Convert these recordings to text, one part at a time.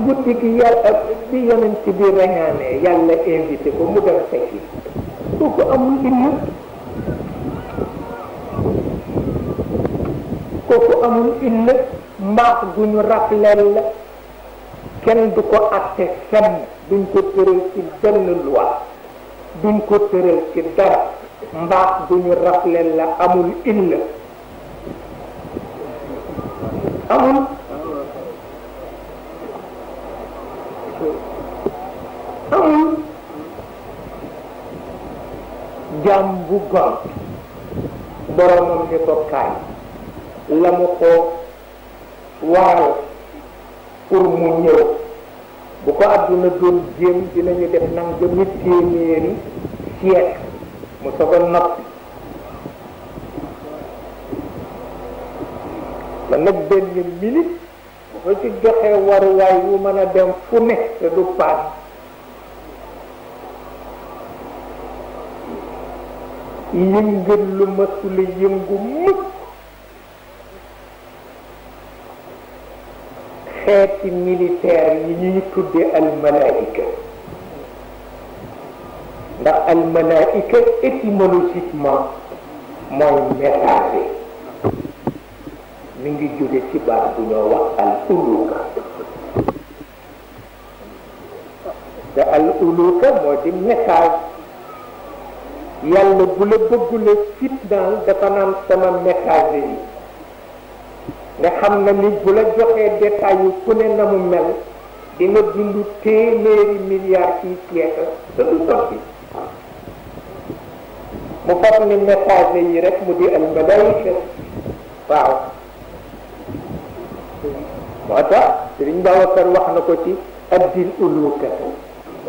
guddi gi yàlla bi yonent bi reñaane yàlla invité ko mu dem fekki kooku amul illa kooku amul illa mbaax gu ñu rafleel la kenn du ko atte fenn duñ ko tëral ci benn loi duñ ko tëral ci dara mbaax gu ñu rafleel la amul illa amul jaam bu gont boromam ni ko kaay la mu ko waral pour mu ñëw bu ko àdduna doon jéem dinañu def nangami téeméeri siècle mu soog a noppi ba nag benn minute bu ko ci joxee waruwaay wu mën a dem fu ne te du paan yëngal lu mësula yëngu mukk xeeti militaire yi ñuy tudde almalaika ndax almalaika étymologiquement mooy messager mi ngi jóge ci baat bu ñoo wax al uluka te al uluka moo di message yàlla bu la bëggula fitnaal dafa naan sama messager yi nga xam na ni bu la joxee détail yu ku ne na mu mel di nga dund téeméeri milliards ci siècle te du sotti mu fas ni messager yi rek mu di al malaika waaw moo tax Sëriñ Babacar wax na ko ci addil ulukata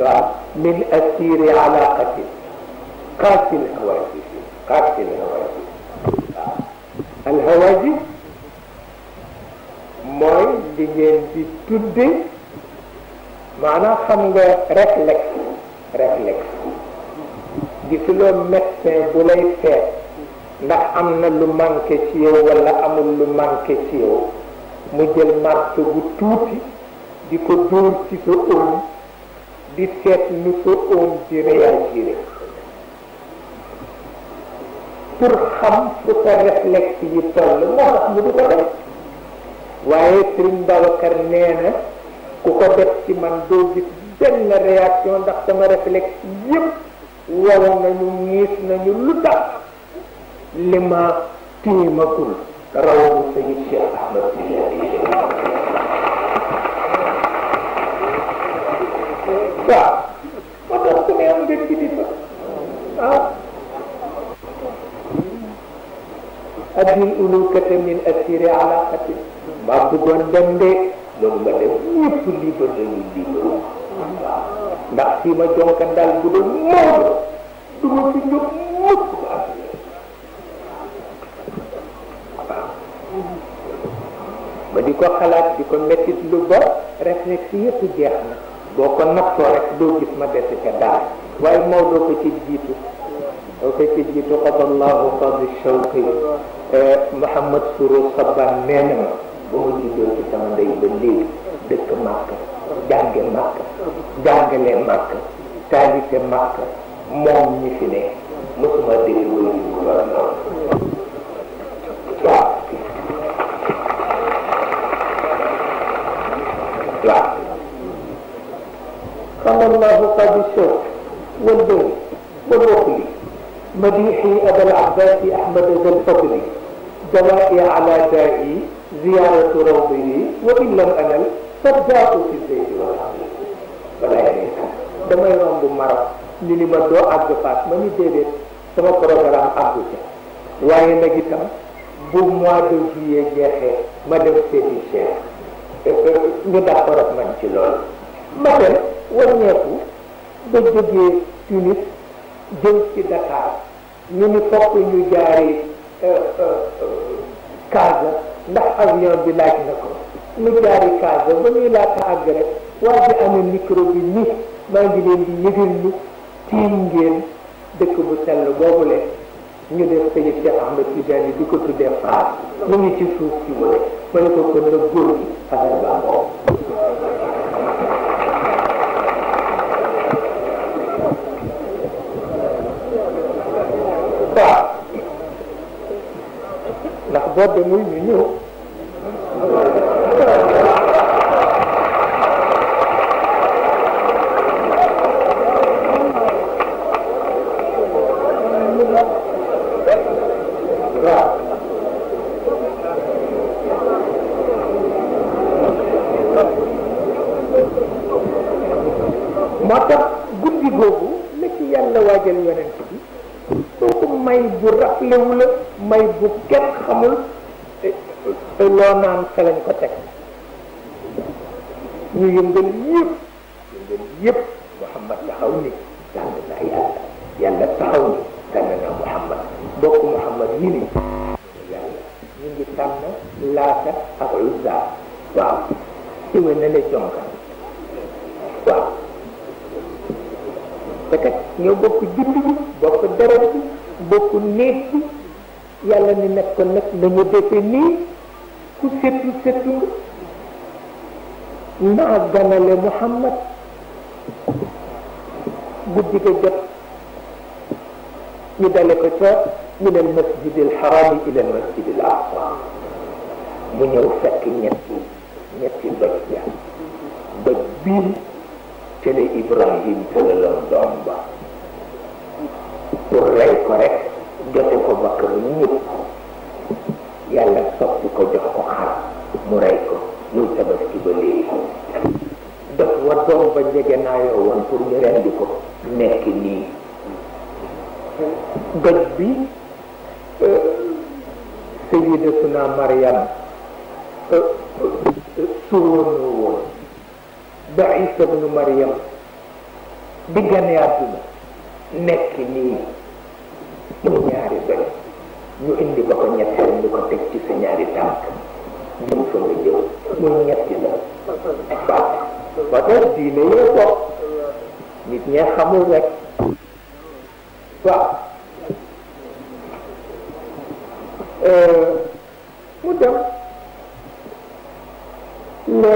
waaw min asiri alaqati qaatil hawaajis qaatil hawaajis waaw al hawaajis mooy li ngeen di tudde maanaam xam nga réflexe gisuloo médecin bu lay seet ndax am na lu manqué ci yow wala amul lu manqué ci yow mu jël marque bu tuuti di ko dóor ci sa oom di seet nu sa oom di réagir pour xam fu sa réflexe yi toll moo tax mu du ko def waaye Sëriñ Babacar nee na ku ko def ci man doo gis benn réaction ndax sama réflexe yépp wow nañu ñiis nañu lu tax li ma tiimagul raw bu Sëriñ Cheikh Ahmad Tidiane waaw moo tax ku ne am nga kilifa waaw addil ulukata min asiri alaqati maa bëggoon dem de loolu ma dem ñëpp libre nañu libre waaw ndax fii ma jonkan daal bu doon Maodo du ma fi jóg mukk ba waaw ma di ko xalaat di ko mettit lu ba réflexe yëpp jeex na boo ko nattoo rek doo gis ma dese ca daal waaye Maodo ko ci jiitu doo ko ci jiitu qadallahu qadi shawqi Mouhamad Sourou Saban nee na ma ba ma juddoo ci sama ndey ba léegi dëkk Màkka jànge Màkka jàngale Màkka taalite Màkka moom ñi fi ne mosuma dégg wala ñu ko war a noonu waaw waaw qadallahu qadi shawqi والبر والوقل مديحي أبا العباس أحمد ذا الفضل دوائي على دائي زيارة روضه وإن لم أنل فابدأت في الزيت والحمد ولا يريد damay romb Maroc ni ma doo àgg Fass ma ni déedéet sama programme àggu ca waaye nag itam bu mois de juillet jeexee ma dem seeti Cheikh ñu d'accord ak man ci loolu ma dem wàññeeku ba jógee Tunis jëm ci Dakar ñu ni fokk ñu jaari Casa ndax avion bi laaj na ko ñu jaari Casa ba ñuy laata àgg rek waa ji amee micro bi ni maa ngi leen di yëgal ni tiim ngeen dëkk bu sell boobule ñu def sëñ Cheikh Ahmed Tidiane di ko tuddee Fass mu ngi ci suuf si mu ne ma ne ko kon nag góor gi affaire baa boobu boo demul ñu ñëw moo tax guddi googu la ci yàlla waajal yonent bi kooku may bu raflewu la may bu kenn xamul loo naan fa lañ ko teg ñu yëngal yëpp Muhammad taxaw ni tànn naa yàlla taxaw ni tànn naa Muhammad bokk Muhammad yi ni yàlla ñu ngi tànn Laata ak Uzza waaw iwe na le jonkan waaw te kat ñoo bokk judd bi bokk deret bi bokk néeg bi yàlla ni nag ko nag nañu defe nii ku setu naa ganale Muhammad guddi ga jot ñu dale ko ca min al masjid al haram ila al masjid al aqsa mu ñëw fekk ñetti doj ya doj bii tele Ibrahim tëlaloon doom ba pour rey ko rek jote ko bakk ñëpp yàlla soppi ko jox ko xar mu rey ko muy tabaski ba léegi daf wa doom ba njege naayoo woon pour ñu rendi ko nekk nii doj bi Sayyidatuna Maryam suwoonoo woon ba Isa ibnu Maryam di gane àdduna nekk nii mu ñaari doj ñu indi ko ko ñetteel ñu ko teg ci sa ñaari tànk ñu fa nga jëw muy ñetti la waaw ba tax diine yee bopp nit ñee xamul rek waaw mu dem la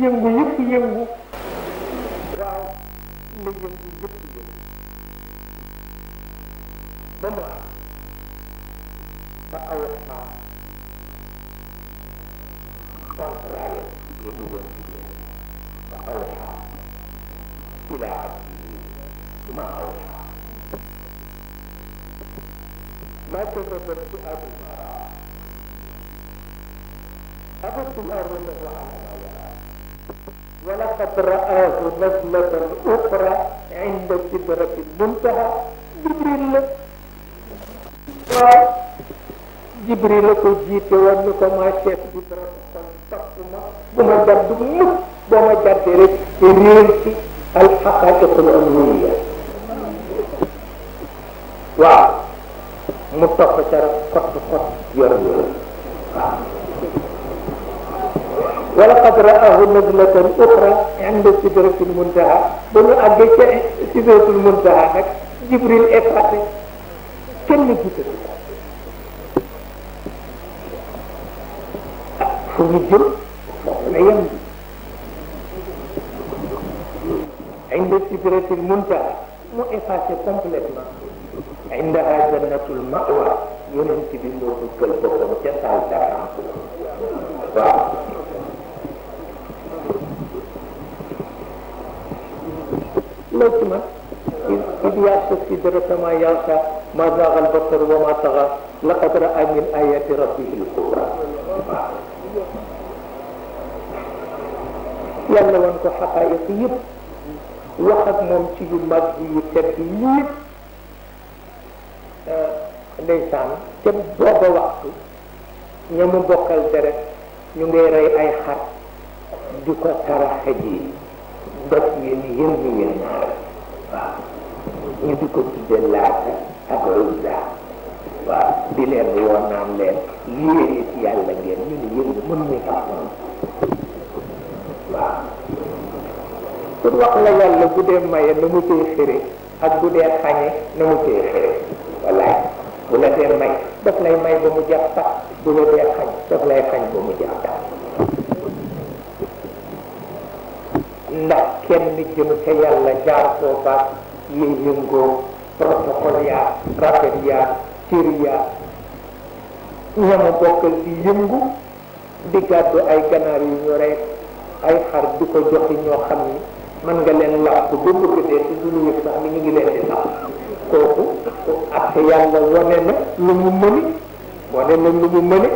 yëngu yëpp yëngu waaw la yëngu yëpp yëngu ba mu am fa awxa contraire la dugoon fa awxa ila abdihi ma awxa ma kadaba fuadu ma raa أفتمارون على ما يرى ولقد رآه نزلة أخرى عند سدرة المنتهى جبريل ko jiite woon ni ko ma chef bi borom kon topp ma bu ma jadd mukk boo ma jaddee rek réer ci alxaqaiqul ulwiya waaw mu topp ca rek xott yor waaw ولقد رآه نزلة أخرى عند سدرة المنتهى بنو أجيك سدرة المنتهى نك جبريل إفاتي كن جيتو فنجر لا يمضي عند سدرة المنتهى مو إفاتي كومبليتما عندها جنة المأوى ينتي بموت كالبقر جسال ترى لو كما إذ يأتي السدرة ما يغشى ما زاغ البصر وما طغى لقد رأى من آيات ربه الكبرى يلا وانكو حقائق يب وقد ممشي المجد يتبين ndeysaan ca booba waxtu ña mu bokkal deret ñu ngay rey ay xar di ko taraxe ji doj yéen yëngu yéen ñaar waaw ñu di ko tudde Laata ak Uzza waaw di leen woo naan leen yéene ci yàlla ngeen ñu ne yëngu mën ñu façon waaw pour wax la yàlla bu dee maye na mu cay xëre ak bu dee xañe na mu cay xëre wallaay bu la dee may daf lay may ba mu jeex sax bu la dee xañ daf lay xañ ba mu jeex sax ndax kenn jëm ca yàlla jaar foofaat yi yëngoo protocole yaa rappel yaa cër yaa ñama bokkal di yëngu di gàddu ay ganaar yu ñu rey ay xar di ko joxi ñoo xam ni mën nga leen làpp ba bëgg dee te duñu yëg sax ni ñu ngi leen di sax kooku ak yàlla wane na lu mu mëni wane na lu mu mëni